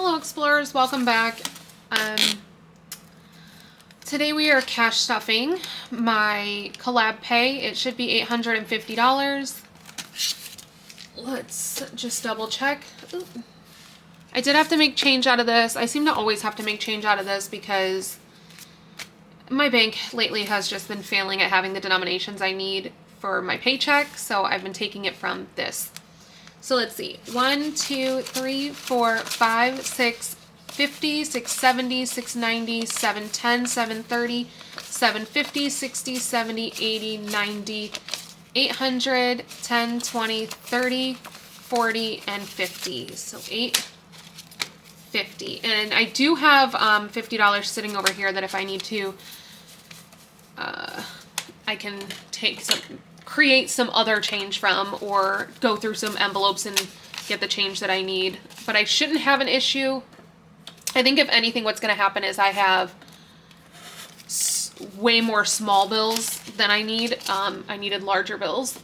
Hello explorers, welcome back. Today we are cash stuffing my Collab pay. It should be $850. Let's just double check. Ooh. I did have to make change out of this. I seem to always have to make change out of this because my bank lately has just been failing at having the denominations I need for my paycheck, so I've been taking it from this. So let's see, 1, 2, 3, 4, 5, 6, 50, 670, 690, 710, 730, 750, 60, 70, 80, 90, 800, 10, 20, 30, 40, and 50. So 850. And I do have $50 sitting over here that if I need to, I can take some, create some other change from, or go through some envelopes and get the change that I need. But I shouldn't have an issue. I think if anything, what's going to happen is I have way more small bills than I need. I needed larger bills.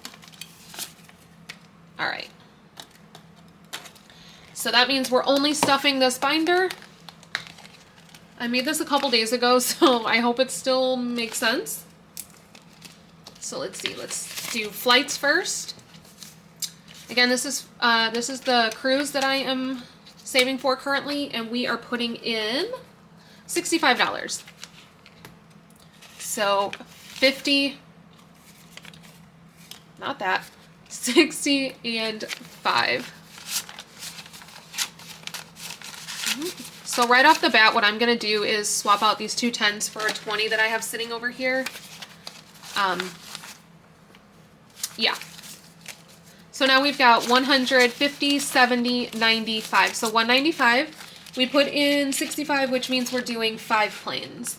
All right. So that means we're only stuffing this binder. I made this a couple days ago, so I hope it still makes sense. So let's see, let's do flights first. Again, this is the cruise that I am saving for currently, and we are putting in $65. So 50, not that, 60 and 5. So right off the bat, what I'm gonna do is swap out these two 10s for a 20 that I have sitting over here. Yeah. So now we've got 150, 70, 95. So 195. We put in 65, which means we're doing 5 planes.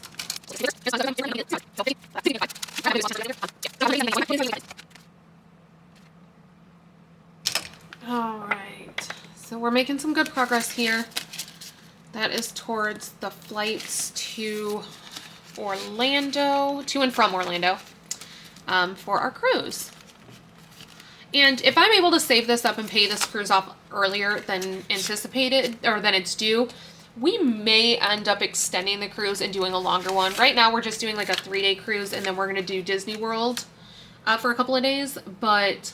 All right. So we're making some good progress here. That is towards the flights to Orlando, to and from Orlando, for our cruise. And if I'm able to save this up and pay this cruise off earlier than anticipated, or than it's due, we may end up extending the cruise and doing a longer one. Right now we're just doing like a 3-day cruise, and then we're going to do Disney World for a couple of days. But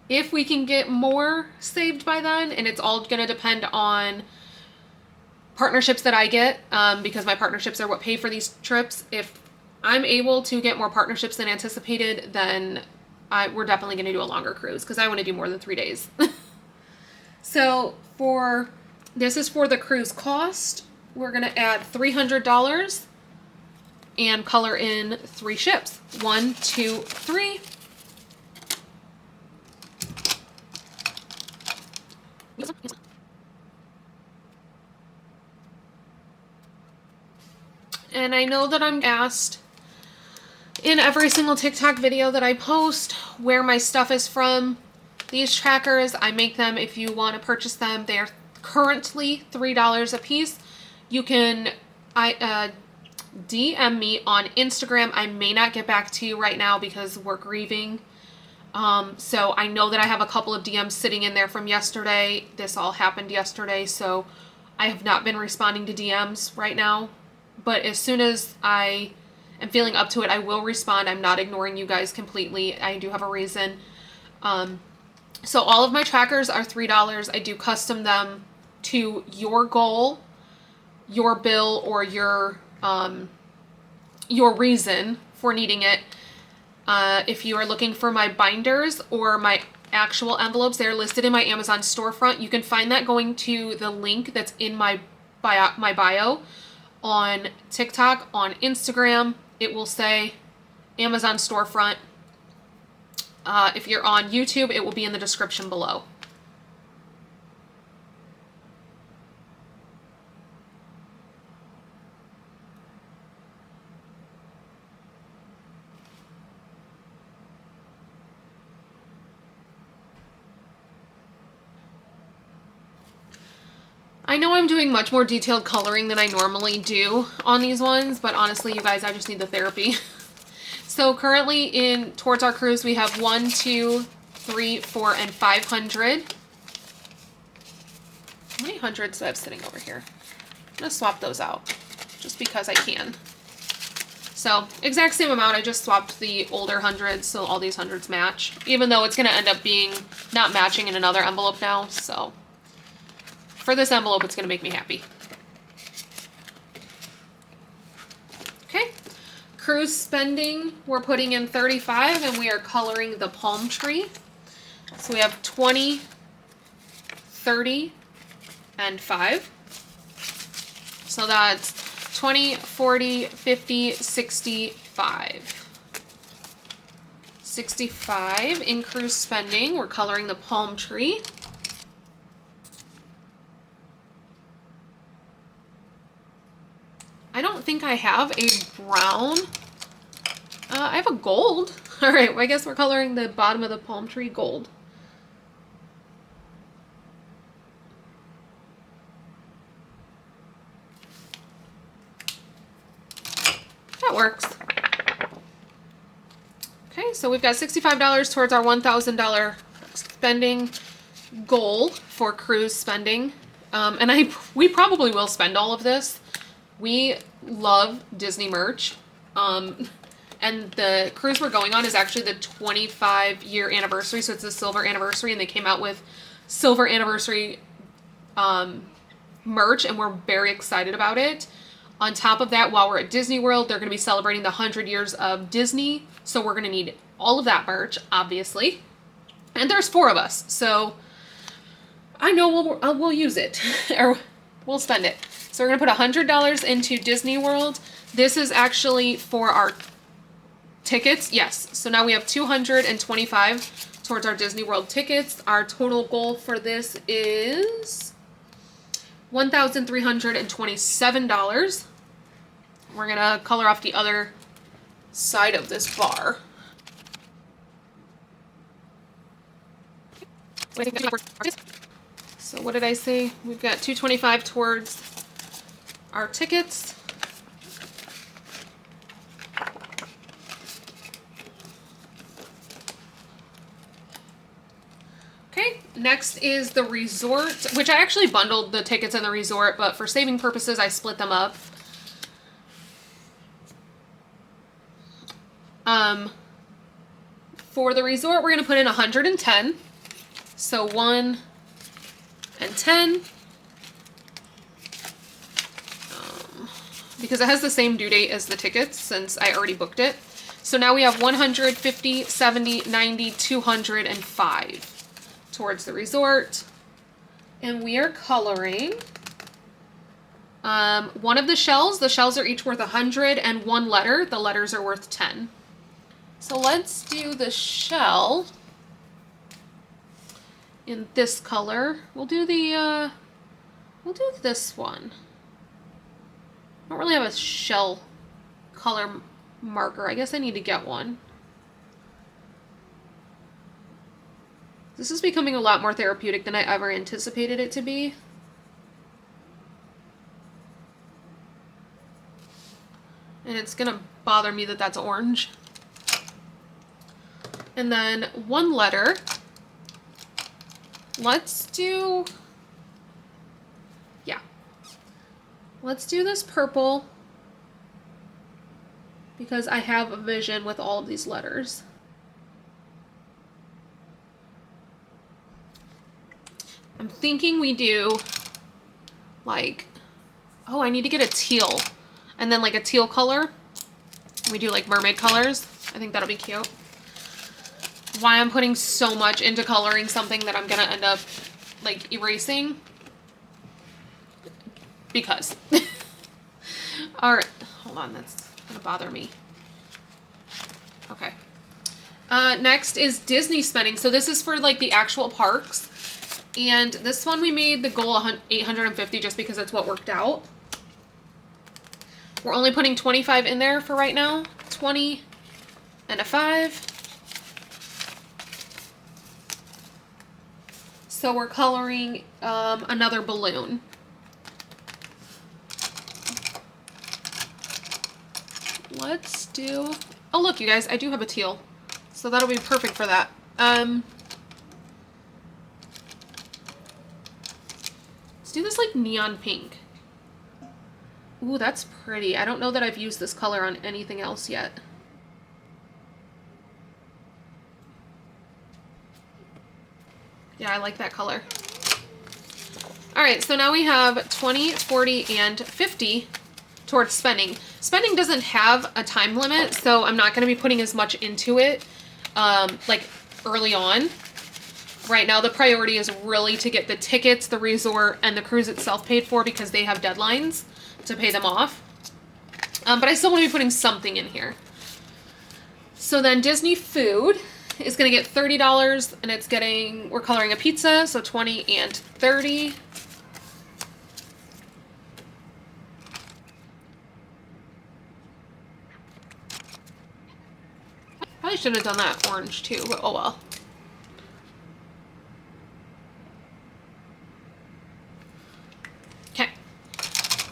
if we can get more saved by then, and it's all going to depend on partnerships that I get, because my partnerships are what pay for these trips. If I'm able to get more partnerships than anticipated, then we're definitely going to do a longer cruise, because I want to do more than 3 days. So this is for the cruise cost. We're going to add $300 and color in 3 ships. 1, 2, 3. And I know that I'm asked in every single TikTok video that I post where my stuff is from. These trackers, I make them if you want to purchase them. They are currently $3 a piece. You can DM me on Instagram. I may not get back to you right now because we're grieving. So I know that I have a couple of DMs sitting in there from yesterday. This all happened yesterday, so I have not been responding to DMs right now. But as soon as I am feeling up to it, I will respond. I'm not ignoring you guys completely. I do have a reason. So all of my trackers are $3. I do custom them to your goal, your bill, or your reason for needing it. If you are looking for my binders or my actual envelopes, they're listed in my Amazon storefront. You can find that going to the link that's in my bio on TikTok, on Instagram. It will say Amazon storefront. If you're on YouTube, it will be in the description below. I know I'm doing much more detailed coloring than I normally do on these ones, but honestly, you guys, I just need the therapy. So currently towards our cruise, we have 1, 2, 3, 4, and 500. many hundreds do I have sitting over here? I'm gonna swap those out just because I can. So exact same amount, I just swapped the older hundreds so all these hundreds match, even though it's gonna end up being not matching in another envelope now. So for this envelope, it's gonna make me happy. Okay, cruise spending, we're putting in 35 and we are coloring the palm tree. So we have 20, 30, and 5. So that's 20, 40, 50, 65. 65 in cruise spending, we're coloring the palm tree. I don't think I have a brown. I have a gold. All right, well, I guess we're coloring the bottom of the palm tree gold. That works. Okay, so we've got $65 towards our $1,000 spending goal for cruise spending. And we probably will spend all of this. We love Disney merch. And the cruise we're going on is actually the 25-year anniversary, so it's a silver anniversary, and they came out with silver anniversary merch, and we're very excited about it. On top of that, while we're at Disney World, they're going to be celebrating the 100 years of Disney, so we're going to need all of that merch, obviously. And there's 4 of us, so I know we'll use it, or we'll spend it. So we're going to put $100 into Disney World. This is actually for our tickets, yes. So now we have $225 towards our Disney World tickets. Our total goal for this is $1,327. We're gonna color off the other side of this bar. So what did I say? We've got $225 towards our tickets. Okay, next is the resort, which I actually bundled the tickets and the resort, but for saving purposes, I split them up. For the resort, we're going to put in 110. So 1 and 10. Because it has the same due date as the tickets since I already booked it. So now we have 150, 70, 90, 205 towards the resort. And we are coloring one of the shells. The shells are each worth 100 and 1 letter. The letters are worth 10. So let's do the shell in this color. We'll do the we'll do this one. I don't really have a shell color marker. I guess I need to get one. This is becoming a lot more therapeutic than I ever anticipated it to be. And it's gonna bother me that that's orange. And then 1 letter. Let's do, yeah. Let's do this purple because I have a vision with all of these letters. I'm thinking we do like, oh, I need to get a teal and then like a teal color. We do like mermaid colors. I think that'll be cute. Why I'm putting so much into coloring something that I'm gonna end up like erasing. Because. Alright, hold on, that's gonna bother me. Okay. Next is Disney spending. So this is for like the actual parks. And this one we made the goal 850 just because that's what worked out. We're only putting 25 in there for right now. 20 and a 5. So we're coloring another balloon. Let's do, oh look you guys, I do have a teal. So that'll be perfect for that. Let's do this like neon pink. Ooh, that's pretty. I don't know that I've used this color on anything else yet. Yeah, I like that color. All right, so now we have 20, 40, and 50 towards spending. Spending doesn't have a time limit, so I'm not gonna be putting as much into it like early on. Right now, the priority is really to get the tickets, the resort, and the cruise itself paid for because they have deadlines to pay them off. But I still want to be putting something in here. So then Disney food is going to get $30, and it's getting, we're coloring a pizza, so 20 and 30. Probably should have done that orange too, but oh well. Okay.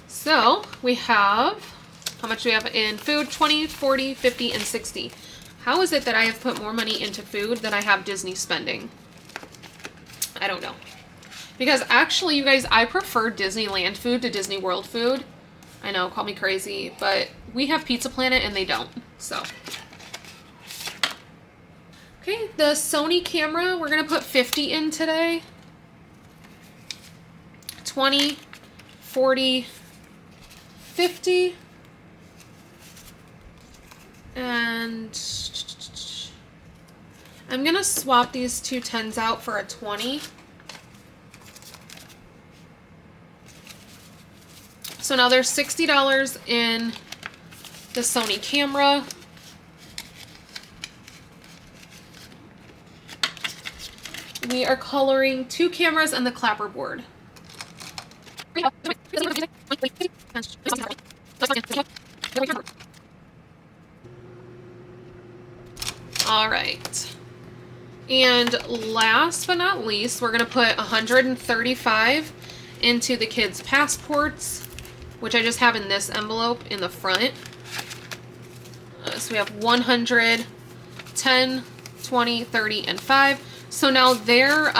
So we have, how much do we have in food? 20, 40, 50, and 60. How is it that I have put more money into food than I have Disney spending? I don't know. Because actually, you guys, I prefer Disneyland food to Disney World food. I know, call me crazy, but we have Pizza Planet and they don't, so. Okay, the Sony camera, we're gonna put 50 in today. 20, 40, 50. And I'm gonna swap these two 10s out for a 20. So now there's $60 in the Sony camera. We are coloring 2 cameras and the clapperboard. All right. And last but not least, we're gonna put 135 into the kids' passports, which I just have in this envelope in the front. So we have 100, 10, 20, 30, and 5. So now their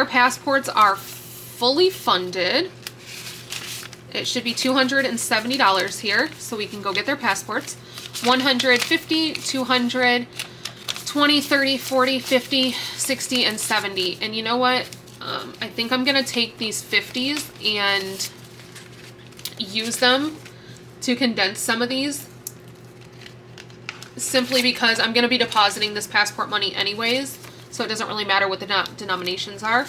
passports are fully funded. It should be $270 here, so we can go get their passports. 150, 200, 20, 30, 40, 50, 60, and 70. And you know what? I think I'm gonna take these 50s and use them to condense some of these, simply because I'm gonna be depositing this passport money anyways, so it doesn't really matter what the denominations are.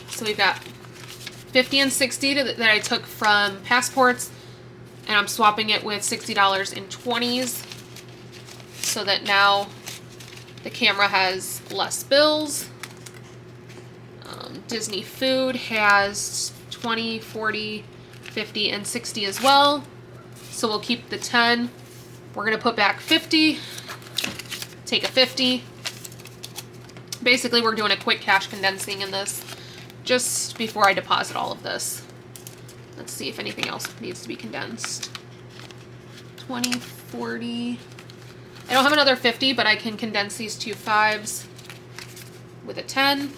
So we've got 50 and 60 that I took from passports, and I'm swapping it with $60 in 20s, so that now the camera has less bills. Disney food has 20, 40, 50, and 60 as well. So we'll keep the 10. We're gonna put back 50, take a 50. Basically, we're doing a quick cash condensing in this just before I deposit all of this. Let's see if anything else needs to be condensed. 20, 40. I don't have another 50, but I can condense these two 5s with a 10.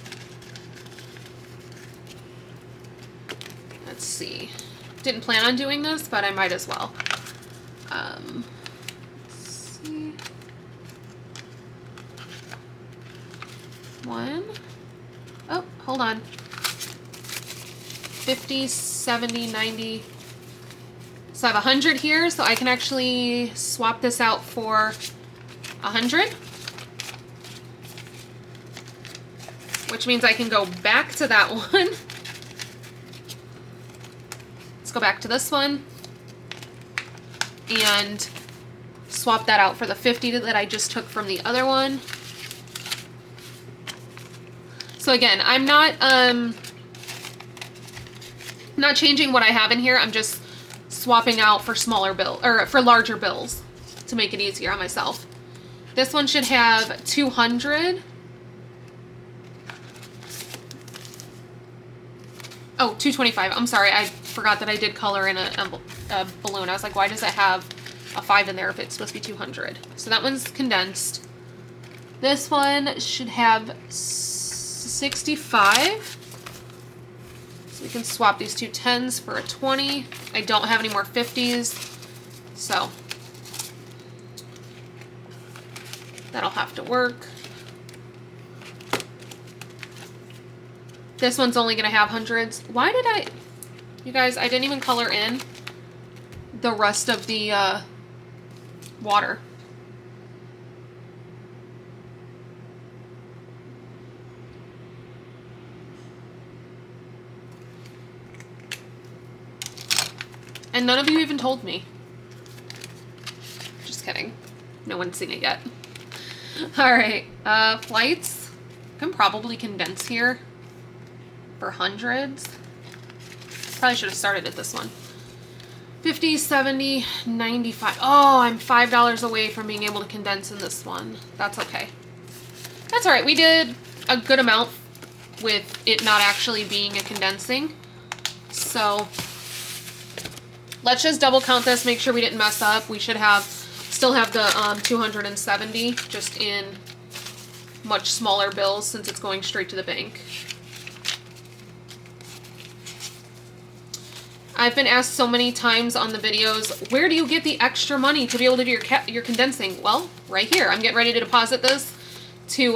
Let's see. Didn't plan on doing this, but I might as well. Let's see. 1. Oh, hold on. 50, 70, 90. So I have 100 here, so I can actually swap this out for 100. Which means I can go back to that one. Let's go back to this one and swap that out for the 50 that I just took from the other one. So again, I'm not changing what I have in here. I'm just swapping out for smaller bill or for larger bills to make it easier on myself. This one should have 200. Oh, 225. I'm sorry. I forgot that I did color in a balloon. I was like, why does it have a 5 in there if it's supposed to be 200? So that one's condensed. This one should have 65. So we can swap these two 10s for a 20. I don't have any more 50s, so that'll have to work. This one's only going to have hundreds. Why did I... You guys, I didn't even color in the rest of the water. And none of you even told me. Just kidding. No one's seen it yet. Alright, flights. I can probably condense here for hundreds. Probably should have started at this one. 50, 70, 95. Oh, I'm $5 away from being able to condense in this one. That's okay. That's alright. We did a good amount with it not actually being a condensing. So let's just double count this, make sure we didn't mess up. We should have still have the 270, just in much smaller bills since it's going straight to the bank. I've been asked so many times on the videos, where do you get the extra money to be able to do your condensing? Well, right here. I'm getting ready to deposit this to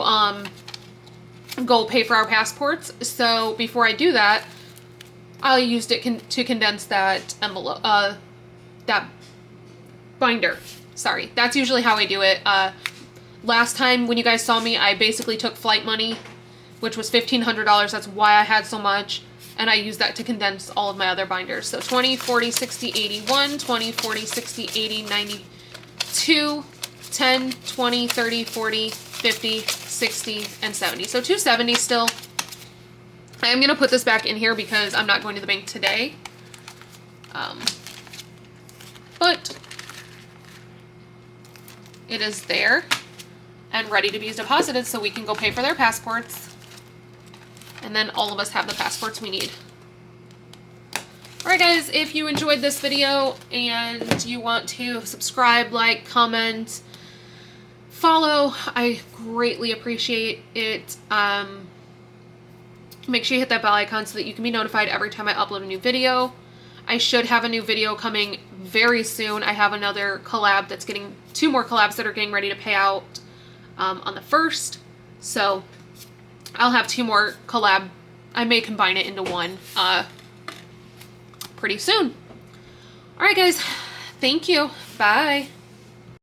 go pay for our passports. So before I do that, I used it to condense that envelope, that binder. Sorry, that's usually how I do it. Last time when you guys saw me, I basically took flight money, which was $1,500. That's why I had so much. And I use that to condense all of my other binders. So 20, 40, 60, 81, 20, 40, 60, 80, 92, 10, 20, 30, 40, 50, 60, and 70. So 270 still. I am going to put this back in here because I'm not going to the bank today. But it is there and ready to be deposited so we can go pay for their passports. And then all of us have the passports we need. Alright guys, if you enjoyed this video and you want to subscribe, like, comment, follow, I greatly appreciate it. Make sure you hit that bell icon so that you can be notified every time I upload a new video. I should have a new video coming very soon. I have another collab that's getting, 2 more collabs that are getting ready to pay out on the 1st. So I'll have 2 more collab. I may combine it into one pretty soon. Alright guys, thank you. Bye.